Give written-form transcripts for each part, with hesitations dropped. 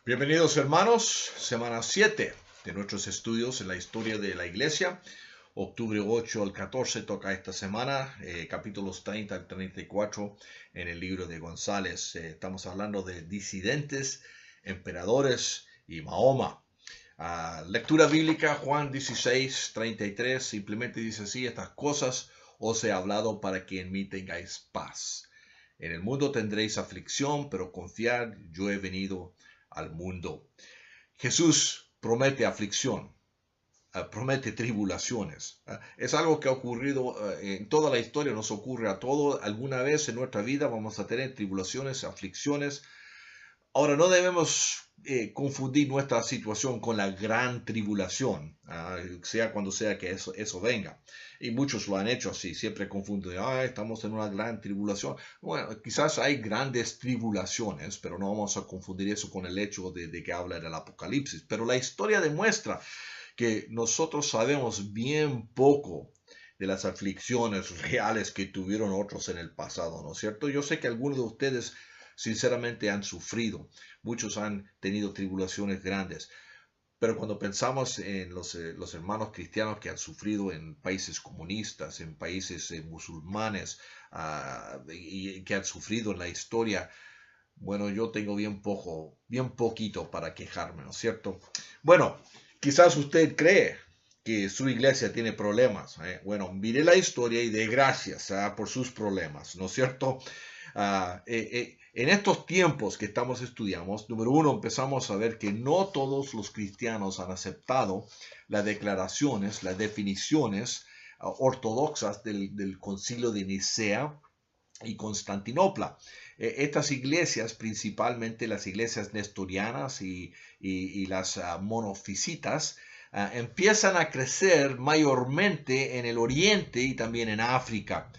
Bienvenidos hermanos, semana 7 de nuestros estudios en la historia de la iglesia. Octubre 8 al 14 toca esta semana, capítulos 30 al 34 en el libro de González. Estamos hablando de disidentes, emperadores y Mahoma. Lectura bíblica, Juan 16, 33, simplemente dice así: estas cosas os he hablado para que en mí tengáis paz. En el mundo tendréis aflicción, pero confiad, yo he venido al mundo. Jesús promete aflicción, promete tribulaciones. Es algo que ha ocurrido en toda la historia, nos ocurre a todos. Alguna vez en nuestra vida vamos a tener tribulaciones, aflicciones. Ahora, no debemos confundir nuestra situación con la gran tribulación, sea cuando sea que eso venga. Y muchos lo han hecho así, siempre confunden, estamos en una gran tribulación. Bueno, quizás hay grandes tribulaciones, pero no vamos a confundir eso con el hecho de que habla del Apocalipsis. Pero la historia demuestra que nosotros sabemos bien poco de las aflicciones reales que tuvieron otros en el pasado, ¿no es cierto? Yo sé que algunos de ustedes sinceramente han sufrido, muchos han tenido tribulaciones grandes, pero cuando pensamos en los hermanos cristianos que han sufrido en países comunistas, en países musulmanes, y que han sufrido en la historia, bueno, yo tengo bien poquito para quejarme, ¿no es cierto? Bueno, quizás usted cree que su iglesia tiene problemas. Bueno, mire la historia y dé gracias por sus problemas, ¿no es cierto? En estos tiempos que estamos estudiando, número uno, empezamos a ver que no todos los cristianos han aceptado las declaraciones, las definiciones ortodoxas del Concilio de Nicea y Constantinopla. Estas iglesias, principalmente las iglesias nestorianas y las monofisitas, empiezan a crecer mayormente en el Oriente y también en África.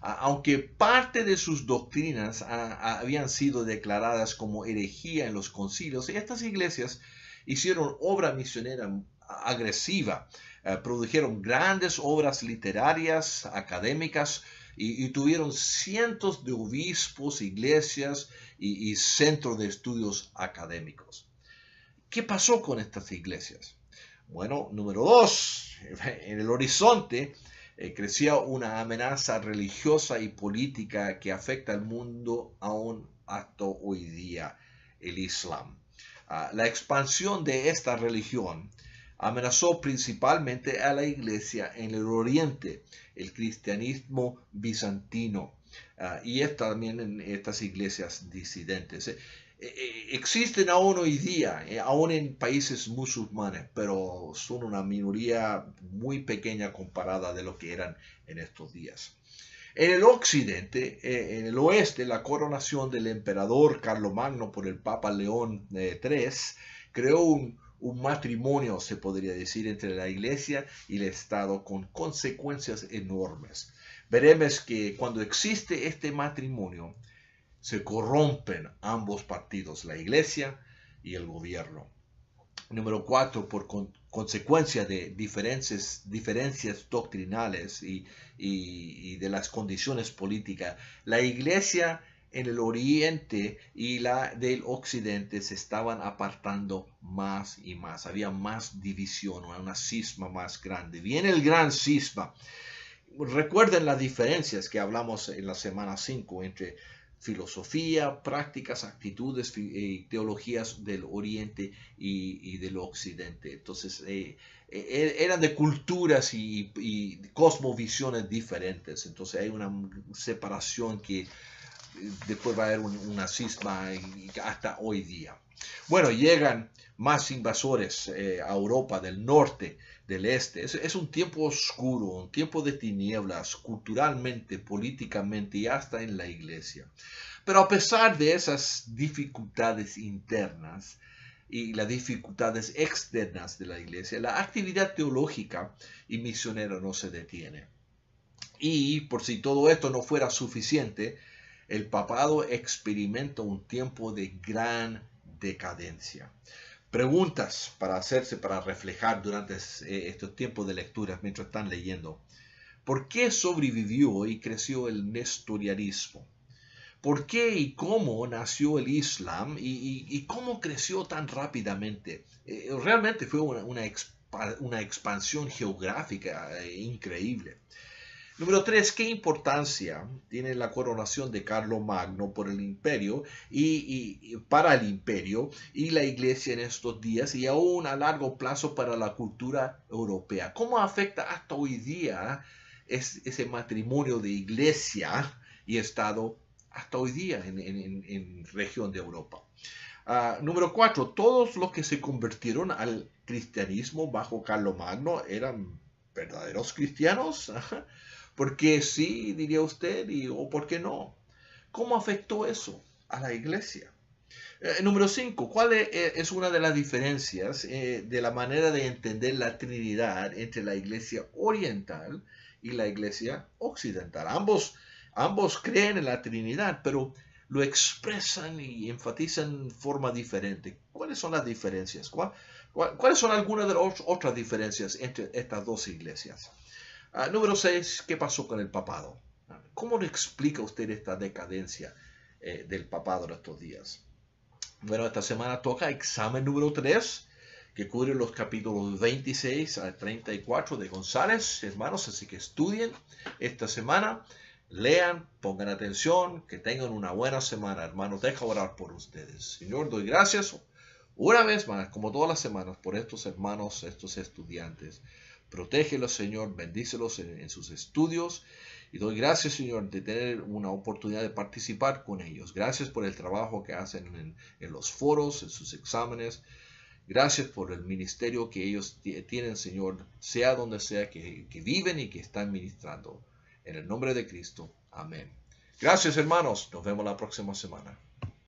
Aunque parte de sus doctrinas habían sido declaradas como herejía en los concilios, estas iglesias hicieron obra misionera agresiva, produjeron grandes obras literarias, académicas, y tuvieron cientos de obispos, iglesias y centros de estudios académicos. ¿Qué pasó con estas iglesias? Bueno, número dos, en el horizonte crecía una amenaza religiosa y política que afecta al mundo aún hasta hoy día: el Islam. La expansión de esta religión amenazó principalmente a la iglesia en el Oriente, el cristianismo bizantino, y también en estas iglesias disidentes. Existen aún hoy día, aún en países musulmanes, pero son una minoría muy pequeña comparada de lo que eran en estos días. En el occidente, en el oeste, la coronación del emperador Carlomagno por el Papa León III creó un matrimonio, se podría decir, entre la iglesia y el Estado con consecuencias enormes. Veremos que cuando existe este matrimonio, se corrompen ambos partidos, la iglesia y el gobierno. Número 4, por consecuencia de diferencias doctrinales y de las condiciones políticas, la iglesia en el oriente y la del occidente se estaban apartando más y más. Había más división, una cisma más grande. Viene el gran cisma. Recuerden las diferencias que hablamos en la semana 5 entre filosofía, prácticas, actitudes y teologías del oriente y del occidente. Entonces, eran de culturas y cosmovisiones diferentes. Entonces, hay una separación que después va a haber una cisma hasta hoy día. Bueno, llegan más invasores a Europa del norte, del este. Es un tiempo oscuro, un tiempo de tinieblas, culturalmente, políticamente y hasta en la iglesia. Pero a pesar de esas dificultades internas y las dificultades externas de la iglesia, la actividad teológica y misionera no se detiene. Y por si todo esto no fuera suficiente, el papado experimenta un tiempo de gran decadencia. Preguntas para hacerse, para reflejar durante estos tiempos de lectura mientras están leyendo. ¿Por qué sobrevivió y creció el nestorianismo? ¿Por qué y cómo nació el Islam y cómo creció tan rápidamente? Realmente fue una expansión geográfica increíble. Número 3, ¿qué importancia tiene la coronación de Carlomagno por el imperio y para el imperio y la iglesia en estos días y aún a largo plazo para la cultura europea? ¿Cómo afecta hasta hoy día ese matrimonio de iglesia y Estado hasta hoy día en región de Europa? Número 4, todos los que se convirtieron al cristianismo bajo Carlomagno eran verdaderos cristianos. ¿Por qué sí, diría usted, o por qué no? ¿Cómo afectó eso a la iglesia? Número 5, ¿cuál es una de las diferencias de la manera de entender la Trinidad entre la iglesia oriental y la iglesia occidental? Ambos creen en la Trinidad, pero lo expresan y enfatizan de forma diferente. ¿Cuáles son las diferencias? ¿Cuáles son algunas de las otras diferencias entre estas dos iglesias? Número 6, ¿qué pasó con el papado? ¿Cómo le explica usted esta decadencia del papado en estos días? Bueno, esta semana toca examen número 3, que cubre los capítulos 26 a 34 de González, hermanos, así que estudien esta semana, lean, pongan atención, que tengan una buena semana, hermanos. Deja orar por ustedes. Señor, doy gracias una vez más, como todas las semanas, por estos hermanos, estos estudiantes. Protégelos, Señor, bendícelos en sus estudios. Y doy gracias, Señor, de tener una oportunidad de participar con ellos. Gracias por el trabajo que hacen en los foros, en sus exámenes. Gracias por el ministerio que ellos tienen, Señor, sea donde sea que viven y que están ministrando. En el nombre de Cristo. Amén. Gracias, hermanos. Nos vemos la próxima semana.